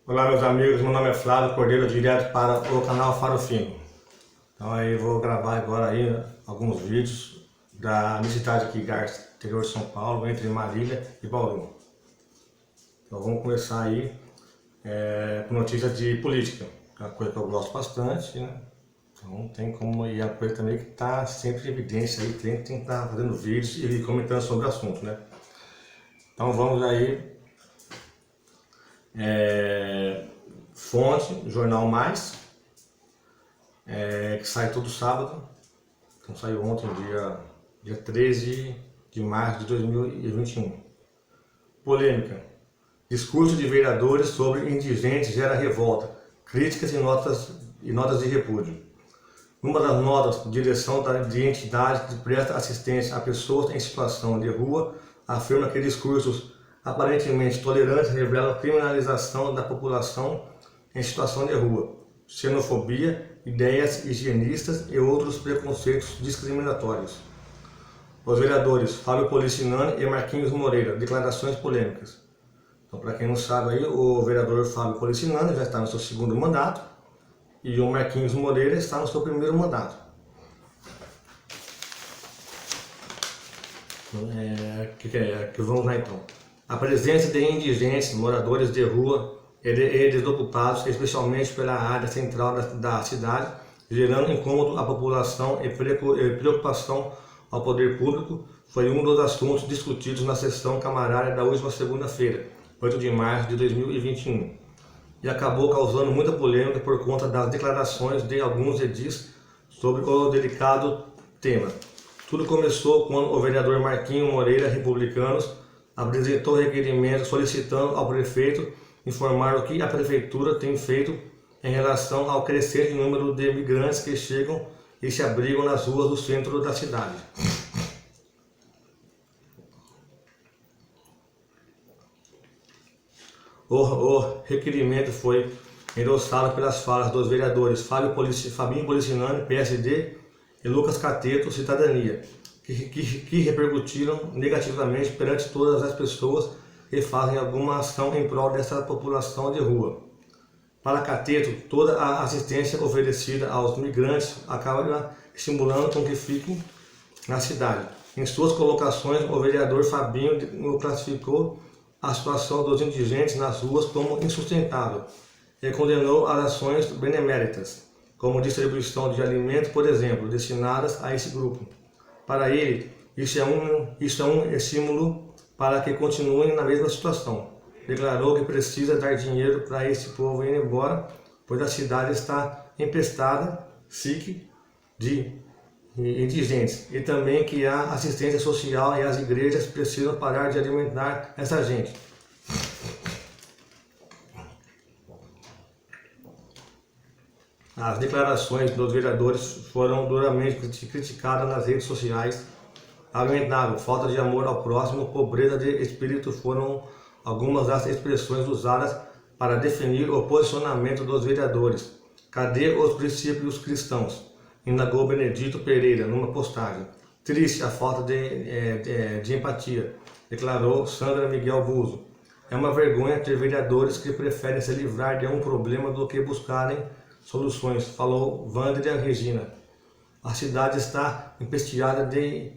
Olá meus amigos, meu nome é Flávio Cordeiro, direto para o canal Faro Fino. Então aí vou gravar agora aí alguns vídeos da minha cidade aqui, Garça, interior de São Paulo, entre Marília e Bauru. Então vamos começar aí com notícias de política, que é uma coisa que eu gosto bastante, né? Então tem como ir a coisa também que está sempre em evidência aí, tem que estar fazendo vídeos e comentando sobre o assunto, né? Então vamos aí. Fonte, Jornal Mais, que sai todo sábado. Então saiu ontem, dia 13 de março de 2021. Polêmica. Discurso de vereadores sobre indigentes gera revolta, críticas e notas de repúdio. Numa das notas, direção de entidade que presta assistência a pessoas em situação de rua afirma que discursos aparentemente tolerantes revelam criminalização da população em situação de rua, xenofobia, ideias higienistas e outros preconceitos discriminatórios. Os vereadores Fábio Policinani e Marquinhos Moreira, declarações polêmicas. Então, para quem não sabe, aí, o vereador Fábio Policinani já está no seu segundo mandato e o Marquinhos Moreira está no seu primeiro mandato. Que vamos lá então. A presença de indigentes, moradores de rua e desocupados, especialmente pela área central da cidade, gerando incômodo à população e preocupação ao poder público, foi um dos assuntos discutidos na sessão camarária da última segunda-feira, 8 de março de 2021, e acabou causando muita polêmica por conta das declarações de alguns edis sobre o delicado tema. Tudo começou quando o vereador Marquinhos Moreira, republicanos, apresentou requerimento solicitando ao prefeito informar o que a prefeitura tem feito em relação ao crescente número de migrantes que chegam e se abrigam nas ruas do centro da cidade. O requerimento foi endossado pelas falas dos vereadores Fabinho Policinani, PSD, e Lucas Cateto, Cidadania, que repercutiram negativamente perante todas as pessoas que fazem alguma ação em prol dessa população de rua. Para Cateto, toda a assistência oferecida aos migrantes acaba estimulando com que fiquem na cidade. Em suas colocações, o vereador Fabinho classificou a situação dos indigentes nas ruas como insustentável e condenou as ações beneméritas, como distribuição de alimentos, por exemplo, destinadas a esse grupo. Para ele, isso é um estímulo para que continuem na mesma situação. Declarou que precisa dar dinheiro para esse povo ir embora, pois a cidade está empestada, de indigentes, e também que a assistência social e as igrejas precisam parar de alimentar essa gente. As declarações dos vereadores foram duramente criticadas nas redes sociais. Lamentável, falta de amor ao próximo, pobreza de espírito foram algumas das expressões usadas para definir o posicionamento dos vereadores. Cadê os princípios cristãos? Indagou Benedito Pereira numa postagem. Triste a falta de empatia, declarou Sandra Miguel Buzo. É uma vergonha ter vereadores que preferem se livrar de um problema do que buscarem soluções, falou Vândria Regina. A cidade está empesteada de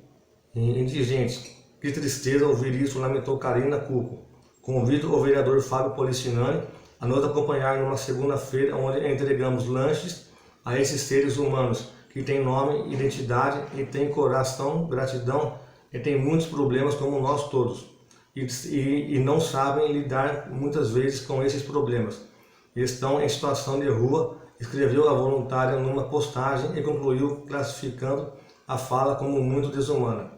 indigentes. Que tristeza ouvir isso, lamentou Karina Cuco. Convido o vereador Fábio Policinani a nos acompanhar numa segunda-feira, onde entregamos lanches a esses seres humanos que têm nome, identidade e têm coração, gratidão e têm muitos problemas como nós todos e não sabem lidar muitas vezes com esses problemas. Estão em situação de rua, escreveu a voluntária numa postagem e concluiu classificando a fala como muito desumana.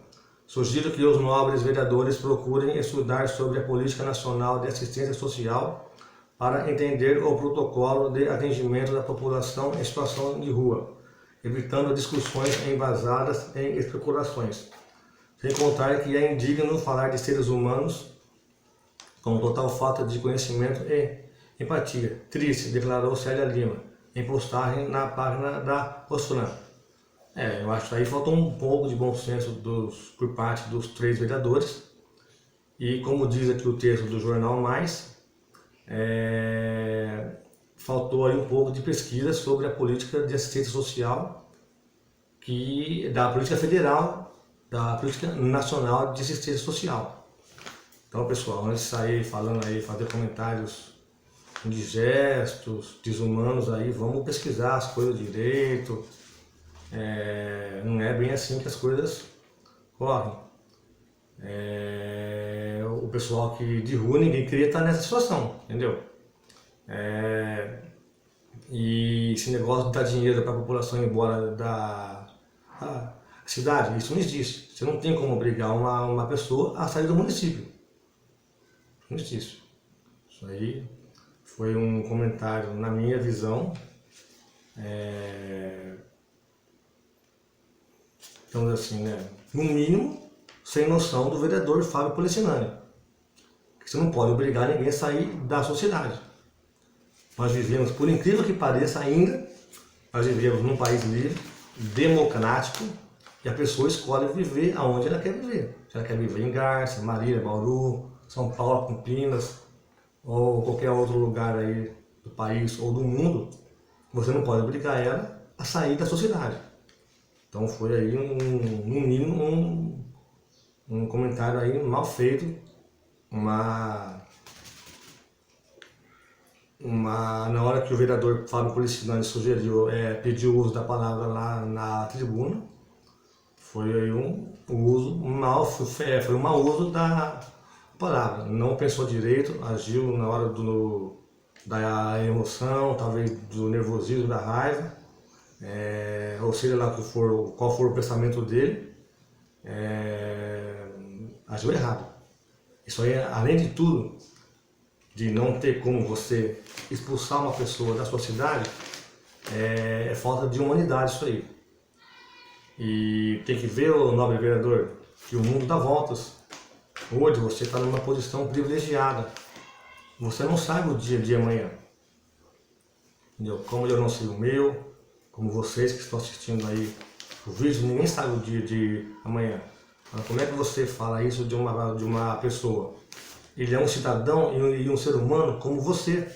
Sugiro que os nobres vereadores procurem estudar sobre a Política Nacional de Assistência Social para entender o protocolo de atendimento da população em situação de rua, evitando discussões embasadas em especulações. Sem contar que é indigno falar de seres humanos com total falta de conhecimento e empatia. Triste, declarou Célia Lima, em postagem na página da Osfran. Eu acho que aí faltou um pouco de bom senso por parte dos três vereadores. E como diz aqui o texto do Jornal Mais, faltou aí um pouco de pesquisa sobre a política de assistência social da política federal, da política nacional de assistência social. Então, pessoal, antes de sair falando aí, fazer comentários indigestos, desumanos aí, vamos pesquisar as coisas direito. Não é bem assim que as coisas correm. O pessoal que de rua, ninguém queria estar nessa situação, entendeu? E esse negócio de dar dinheiro para a população ir embora da cidade, isso não existe. Você não tem como obrigar uma pessoa a sair do município. Não existe. Isso aí foi um comentário na minha visão. Então, assim, né? No mínimo, sem noção do vereador Fábio Policinani. Você não pode obrigar ninguém a sair da sociedade. Nós vivemos, por incrível que pareça ainda, nós vivemos num país livre, democrático, e a pessoa escolhe viver aonde ela quer viver. Se ela quer viver em Garça, Marília, Bauru, São Paulo, Campinas, ou qualquer outro lugar aí do país ou do mundo, você não pode obrigar ela a sair da sociedade. Então foi aí no mínimo um comentário aí mal feito, na hora que o vereador Fábio Policinani sugeriu, pediu o uso da palavra lá na tribuna, foi aí foi um mau uso da palavra. Não pensou direito, agiu na hora da emoção, talvez do nervosismo, da raiva, ou seja lá qual for o pensamento dele, agiu errado. Isso aí, além de tudo, de não ter como você expulsar uma pessoa da sua cidade, é falta de humanidade isso aí. E tem que ver, o nobre vereador, que o mundo dá voltas. Hoje você está numa posição privilegiada. Você não sabe o dia de amanhã. Entendeu? Como eu não sei o meu, como vocês que estão assistindo aí o vídeo, ninguém sabe o dia de amanhã. Mas como é que você fala isso de uma pessoa? Ele é um cidadão e um ser humano como você,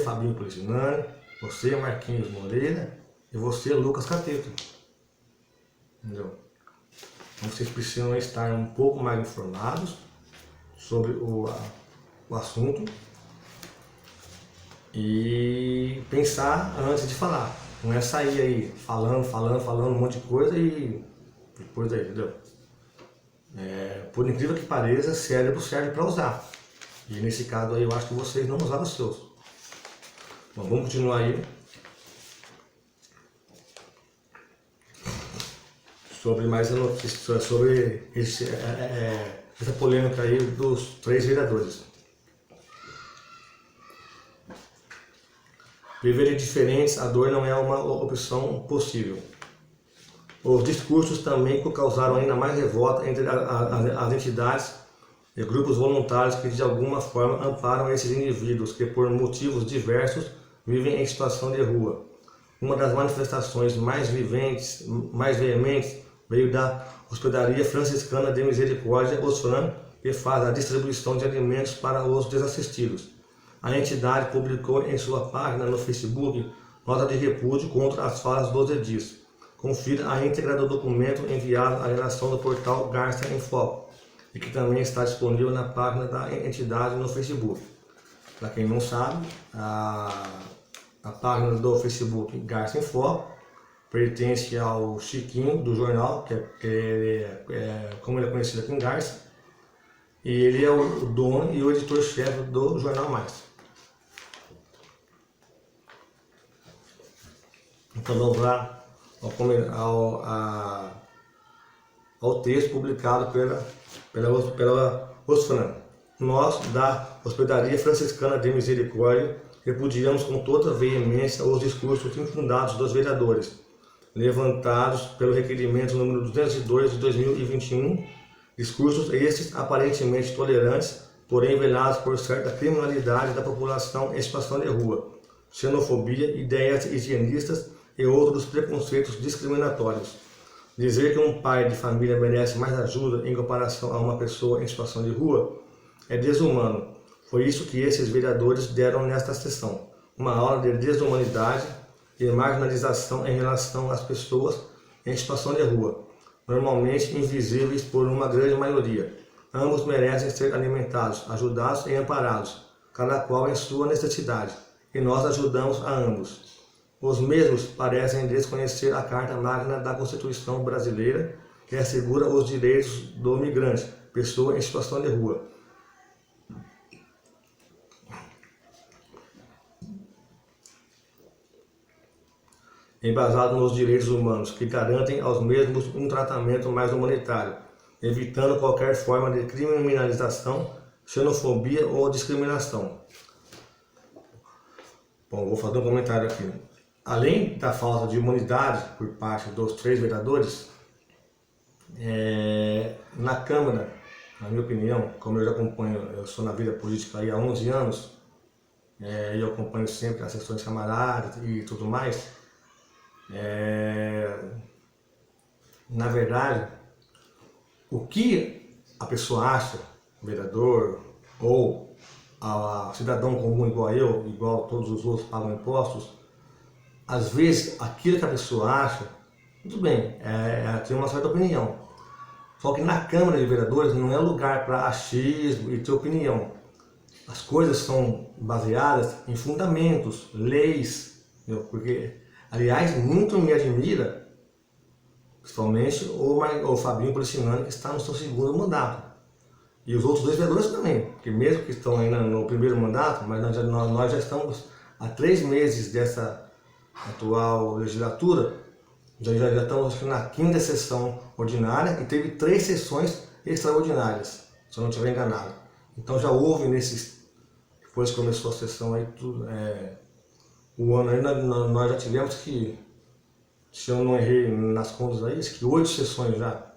Fabinho Policinani, você, Marquinhos Moreira, e você, Lucas Cateto. Entendeu? Então vocês precisam estar um pouco mais informados sobre o assunto e pensar antes de falar. Não é sair aí falando um monte de coisa e depois aí, entendeu? Por incrível que pareça, cérebro serve para usar. E nesse caso aí eu acho que vocês não usaram os seus. Bom, vamos continuar aí. Sobre mais notícias, sobre essa polêmica aí dos 3 vereadores. Viverem diferentes, a dor não é uma opção possível. Os discursos também causaram ainda mais revolta entre as entidades e grupos voluntários que de alguma forma amparam esses indivíduos que por motivos diversos vivem em situação de rua. Uma das manifestações mais veementes veio da Hospedaria Franciscana de Misericórdia, Osfran, que faz a distribuição de alimentos para os desassistidos. A entidade publicou em sua página no Facebook nota de repúdio contra as falas dos edis. Confira a íntegra do documento enviado à redação do portal Garça em Foco e que também está disponível na página da entidade no Facebook. Para quem não sabe, a página do Facebook Garça em Foco pertence ao Chiquinho do jornal, como ele é conhecido aqui em Garça, e ele é o dono e o editor-chefe do Jornal Mais. Então vamos lá ao texto publicado pela Osfran. Nós, da Hospedaria Franciscana de Misericórdia, repudiamos com toda veemência os discursos infundados dos vereadores, levantados pelo requerimento número 202 de 2021, discursos estes aparentemente tolerantes, porém velados por certa criminalidade da população em situação de rua, xenofobia, ideias higienistas e outros preconceitos discriminatórios. Dizer que um pai de família merece mais ajuda em comparação a uma pessoa em situação de rua é desumano. Foi isso que esses vereadores deram nesta sessão. uma aula de desumanidade e marginalização em relação às pessoas em situação de rua, normalmente invisíveis por uma grande maioria. Ambos merecem ser alimentados, ajudados e amparados, cada qual em sua necessidade, e nós ajudamos a ambos. Os mesmos parecem desconhecer a Carta Magna da Constituição Brasileira, que assegura os direitos do migrante, pessoa em situação de rua. Embasado nos direitos humanos, que garantem aos mesmos um tratamento mais humanitário, evitando qualquer forma de criminalização, xenofobia ou discriminação. Bom, vou fazer um comentário aqui. Além da falta de humanidade por parte dos 3 vereadores, na Câmara, na minha opinião, como eu já acompanho, eu sou na vida política aí há 11 anos, e eu acompanho sempre as sessões camaradas e tudo mais, na verdade, o que a pessoa acha, o vereador ou a cidadão comum igual a eu, igual todos os outros pagam impostos, às vezes aquilo que a pessoa acha, tudo bem, ela tem uma certa opinião. Só que na Câmara de Vereadores não é lugar para achismo e ter opinião. As coisas são baseadas em fundamentos, leis, entendeu? Porque, aliás, muito me admira, principalmente o Fabinho Policinani, que está no seu 2º mandato. E os outros 2 vereadores também, porque mesmo que estão ainda no 1º mandato, mas nós já estamos há 3 meses dessa atual legislatura, já estamos na 5ª sessão ordinária e teve 3 sessões extraordinárias, se eu não estiver enganado. Então já houve depois que começou a sessão aí, o ano aí nós já tivemos que, se eu não errei nas contas aí, que 8 sessões já.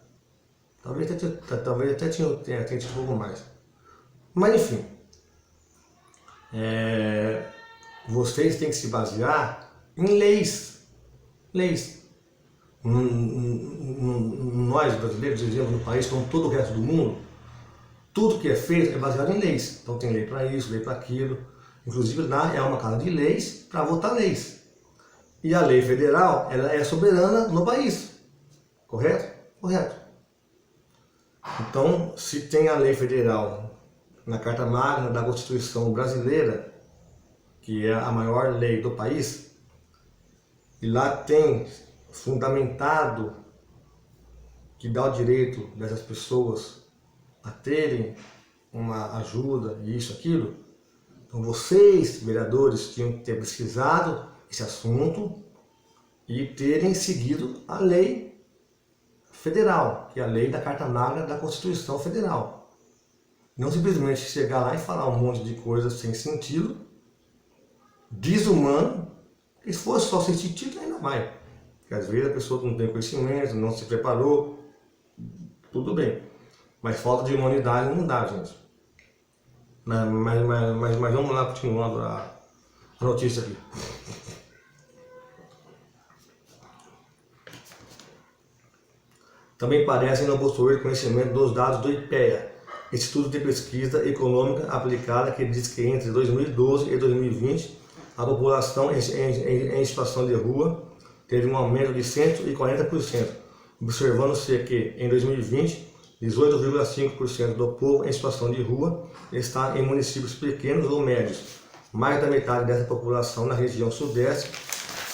Talvez até tenha tido um pouco mais. Mas enfim, vocês têm que se basear em leis. Nós brasileiros vivemos no país, como todo o resto do mundo, tudo que é feito é baseado em leis. Então tem lei para isso, lei para aquilo. Inclusive lá é uma casa de leis para votar leis. E a lei federal, ela é soberana no país. Correto? Correto. Então, se tem a lei federal na Carta Magna da Constituição Brasileira, que é a maior lei do país, e lá tem fundamentado que dá o direito dessas pessoas a terem uma ajuda, isso, aquilo, então vocês, vereadores, tinham que ter pesquisado esse assunto e terem seguido a lei federal, que é a lei da Carta Magna da Constituição Federal. Não simplesmente chegar lá e falar um monte de coisas sem sentido, desumano, e se fosse só sem sentido, ainda vai. Porque às vezes a pessoa não tem conhecimento, não se preparou, tudo bem. Mas falta de humanidade não dá, gente. Mas vamos lá, continuando a notícia aqui. Também parecem não possuir conhecimento dos dados do IPEA, Instituto de Pesquisa Econômica Aplicada, que diz que entre 2012 e 2020 a população em situação de rua teve um aumento de 140%, observando-se que em 2020 18,5% do povo em situação de rua está em municípios pequenos ou médios, mais da metade dessa população na região sudeste,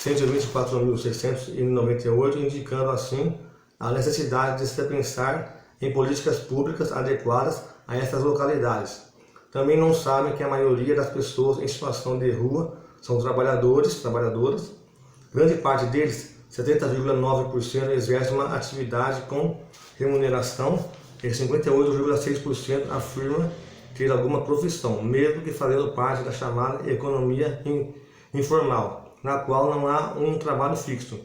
124.698, indicando assim a necessidade de se pensar em políticas públicas adequadas a essas localidades. Também não sabem que a maioria das pessoas em situação de rua são trabalhadoras. Grande parte deles, 70,9%, exerce uma atividade com remuneração e 58,6% afirma ter alguma profissão, mesmo que fazendo parte da chamada economia informal, na qual não há um trabalho fixo,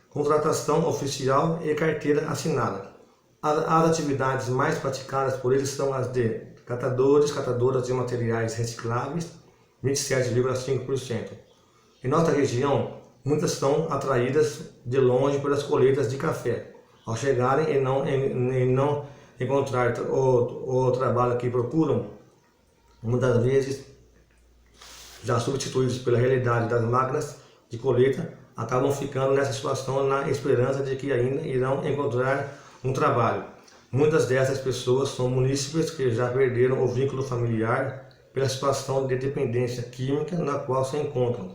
contratação oficial e carteira assinada. As atividades mais praticadas por eles são as de catadoras de materiais recicláveis, 27,5%. Em nossa região, muitas são atraídas de longe pelas colheitas de café. Ao chegarem e não encontrar o trabalho que procuram, muitas vezes já substituídos pela realidade das máquinas de colheita, acabam ficando nessa situação na esperança de que ainda irão encontrar um trabalho. Muitas dessas pessoas são munícipes que já perderam o vínculo familiar pela situação de dependência química na qual se encontram.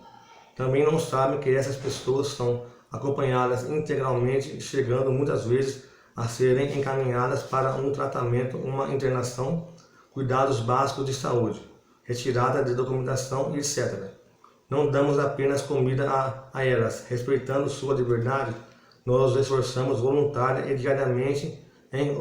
Também não sabem que essas pessoas são acompanhadas integralmente, chegando muitas vezes a serem encaminhadas para um tratamento, uma internação, cuidados básicos de saúde, retirada de documentação, etc. Não damos apenas comida a elas, respeitando sua liberdade, nós os esforçamos voluntária e diariamente em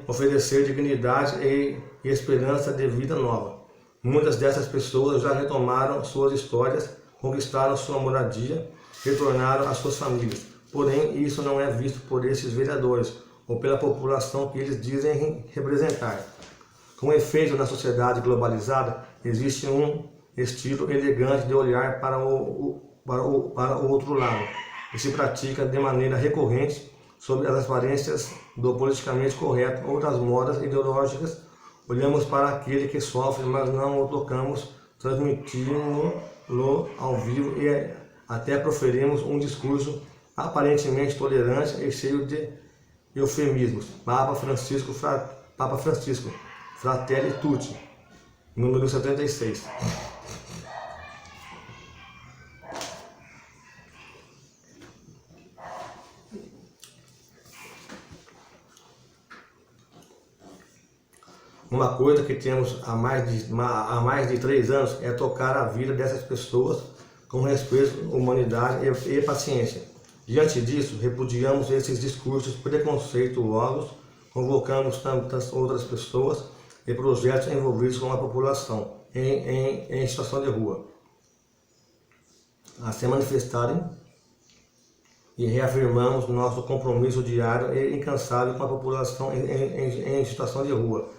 oferecer dignidade e esperança de vida nova. Muitas dessas pessoas já retomaram suas histórias, conquistaram sua moradia, retornaram às suas famílias. Porém, isso não é visto por esses vereadores ou pela população que eles dizem representar. Com efeito, na sociedade globalizada, existe um estilo elegante de olhar para o outro lado, que se pratica de maneira recorrente sob as aparências do politicamente correto ou das modas ideológicas. Olhamos para aquele que sofre, mas não o tocamos, transmitimos-lo ao vivo e até proferimos um discurso aparentemente tolerante e cheio de eufemismos. Papa Francisco, Fratelli Tutti, número 76. Uma coisa que temos há mais de 3 anos é tocar a vida dessas pessoas com respeito, humanidade e paciência. Diante disso, repudiamos esses discursos preconceituosos, convocamos tantas outras pessoas e projetos envolvidos com a população em situação de rua a se manifestarem e reafirmamos nosso compromisso diário e incansável com a população em situação de rua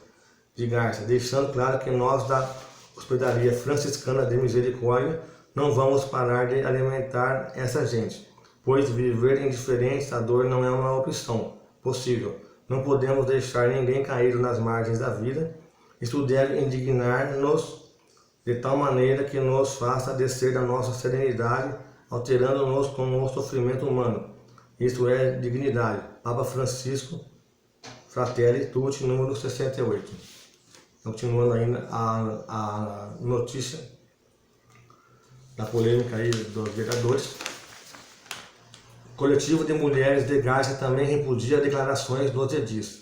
de Garça, deixando claro que nós da Hospedaria Franciscana de Misericórdia não vamos parar de alimentar essa gente, pois viver indiferente à dor não é uma opção possível. Não podemos deixar ninguém caído nas margens da vida. Isso deve indignar-nos de tal maneira que nos faça descer da nossa serenidade, alterando-nos com o sofrimento humano. Isso é dignidade. Papa Francisco, Fratelli Tutti, número 68. Continuando ainda a notícia da polêmica aí dos vereadores. O coletivo de mulheres de Garça também repudia declarações dos edis.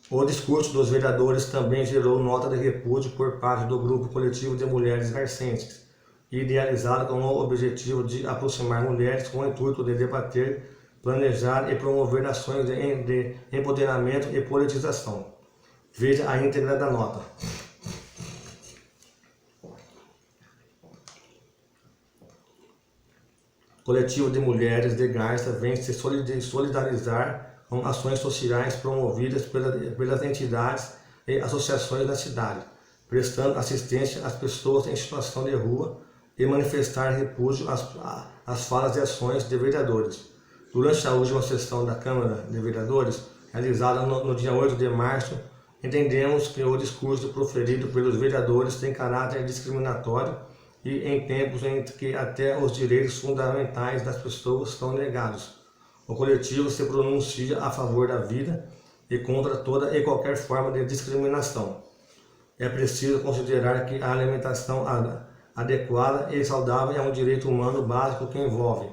O discurso dos vereadores também gerou nota de repúdio por parte do grupo coletivo de mulheres garcenses, idealizado com o objetivo de aproximar mulheres com o intuito de debater, planejar e promover ações de empoderamento e politização. Veja a íntegra da nota. O coletivo de mulheres de Garça vem se solidarizar com ações sociais promovidas pelas entidades e associações da cidade, prestando assistência às pessoas em situação de rua e manifestar repúdio às falas e ações de vereadores. Durante a última sessão da Câmara de Vereadores, realizada no dia 8 de março, entendemos que o discurso proferido pelos vereadores tem caráter discriminatório e em tempos em que até os direitos fundamentais das pessoas são negados. O coletivo se pronuncia a favor da vida e contra toda e qualquer forma de discriminação. É preciso considerar que a alimentação adequada e saudável é um direito humano básico que envolve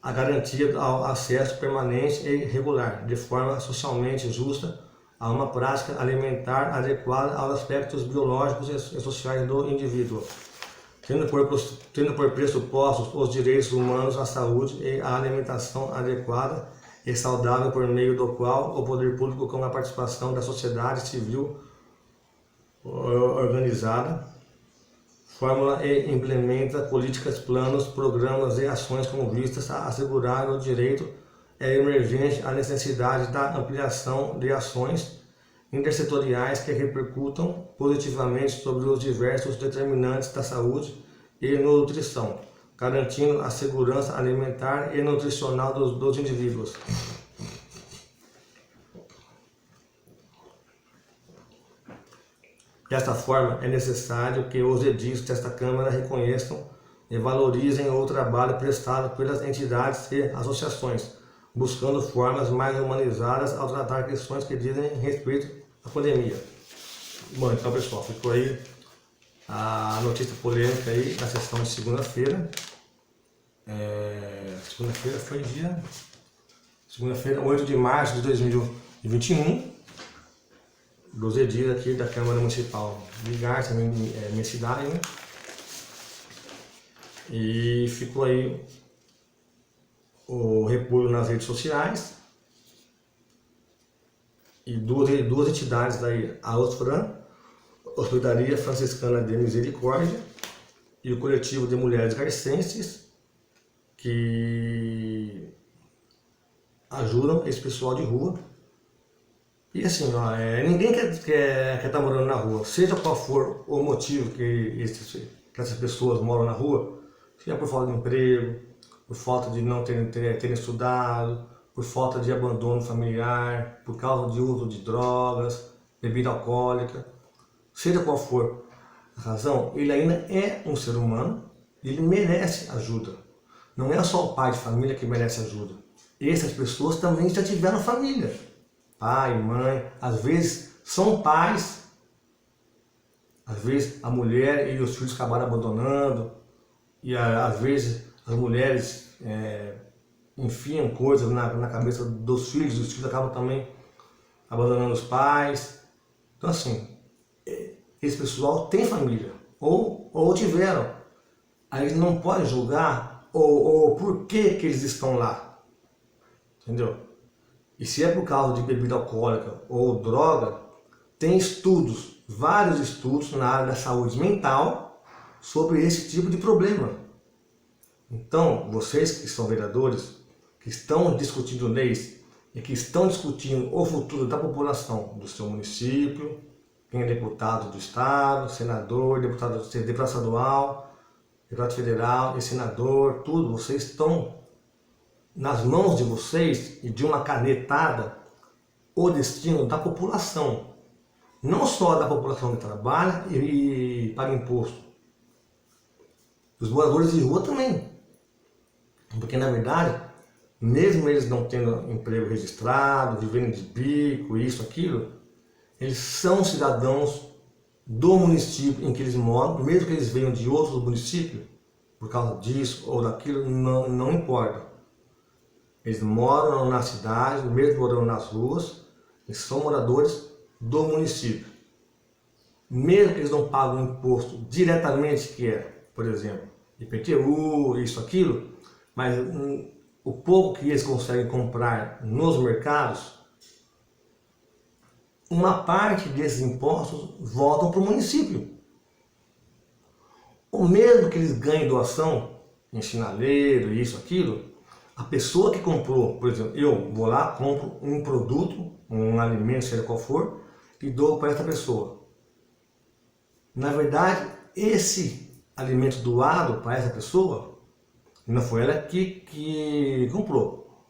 a garantia ao acesso permanente e regular, de forma socialmente justa, a uma prática alimentar adequada aos aspectos biológicos e sociais do indivíduo, tendo por pressupostos os direitos humanos à saúde e à alimentação adequada e saudável, por meio do qual o poder público, com a participação da sociedade civil organizada, formula e implementa políticas, planos, programas e ações com vistas a assegurar o direito. É emergente a necessidade da ampliação de ações intersetoriais que repercutam positivamente sobre os diversos determinantes da saúde e nutrição, garantindo a segurança alimentar e nutricional dos indivíduos. Desta forma, é necessário que os edis desta Câmara reconheçam e valorizem o trabalho prestado pelas entidades e associações, buscando formas mais humanizadas ao tratar questões que dizem respeito à pandemia. Bom, então pessoal, ficou aí a notícia polêmica aí na sessão de segunda-feira. Segunda-feira foi dia... Segunda-feira, 8 de março de 2021. Dos edis aqui da Câmara Municipal de Garça, minha cidade, né? E ficou aí o repúdio nas redes sociais. E duas entidades daí, a OSFRAN, Hospedaria Franciscana de Misericórdia, e o Coletivo de Mulheres Garcenses, que ajudam esse pessoal de rua. E assim, ó, ninguém quer estar morando na rua, seja qual for o motivo que essas pessoas moram na rua, seja por falta de emprego, por falta de não terem estudado, por falta de abandono familiar, por causa de uso de drogas, bebida alcoólica, seja qual for a razão, ele ainda é um ser humano e ele merece ajuda. Não é só o pai de família que merece ajuda. Essas pessoas também já tiveram família. Pai, mãe, às vezes são pais, às vezes a mulher e os filhos acabaram abandonando, e às vezes as mulheres enfiam coisas na cabeça dos filhos, os filhos acabam também abandonando os pais. Então assim, esse pessoal tem família, ou tiveram. Aí eles não podem julgar ou por que eles estão lá, entendeu? E se é por causa de bebida alcoólica ou droga, tem estudos, vários estudos na área da saúde mental sobre esse tipo de problema. Então, vocês que são vereadores, que estão discutindo leis e que estão discutindo o futuro da população do seu município, quem é deputado do estado, senador, deputado estadual, deputado federal e senador, tudo, vocês estão nas mãos de vocês e de uma canetada o destino da população, não só da população que trabalha e paga imposto, dos moradores de rua também, porque na verdade, mesmo eles não tendo emprego registrado, vivendo de bico, isso, aquilo, eles são cidadãos do município em que eles moram, mesmo que eles venham de outros municípios, por causa disso ou daquilo, não importa. Eles moram na cidade, mesmo morando nas ruas, eles são moradores do município. Mesmo que eles não pagam imposto diretamente, que é, por exemplo, IPTU, isso, aquilo, mas o pouco que eles conseguem comprar nos mercados, uma parte desses impostos voltam para o município. O mesmo que eles ganhem doação em sinaleiro, isso, aquilo, a pessoa que comprou, por exemplo, eu vou lá, compro um produto, um alimento, seja qual for, e dou para essa pessoa. Na verdade, esse alimento doado para essa pessoa, não foi ela que comprou,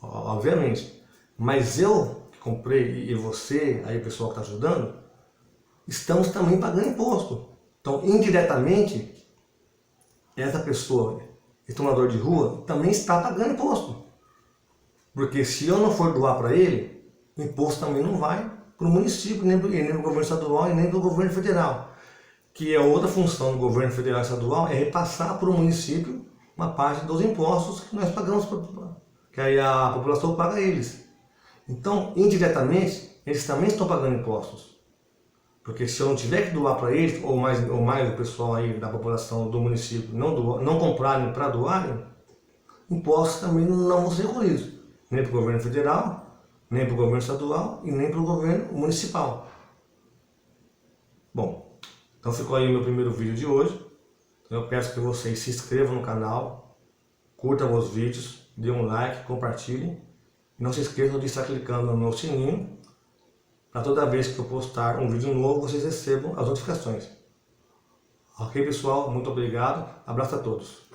obviamente. Mas eu que comprei e você, aí o pessoal que está ajudando, estamos também pagando imposto. Então, indiretamente, essa pessoa, esse morador de rua, também está pagando imposto. Porque se eu não for doar para ele, o imposto também não vai para o município, nem para o governo estadual e nem para o governo federal. Que é outra função do governo federal e estadual, é repassar para o município uma parte dos impostos que nós pagamos, que aí a população paga a eles. Então, indiretamente, eles também estão pagando impostos. Porque se eu não tiver que doar para eles, ou mais o pessoal aí da população do município não comprarem para doarem, impostos também não vão ser recolhidos. Nem para o governo federal, nem para o governo estadual e nem para o governo municipal. Bom, então ficou aí o meu primeiro vídeo de hoje. Eu peço que vocês se inscrevam no canal, curtam os vídeos, dêem um like, compartilhem. E não se esqueçam de estar clicando no sininho, para toda vez que eu postar um vídeo novo, vocês recebam as notificações. Ok, pessoal? Muito obrigado. Abraço a todos.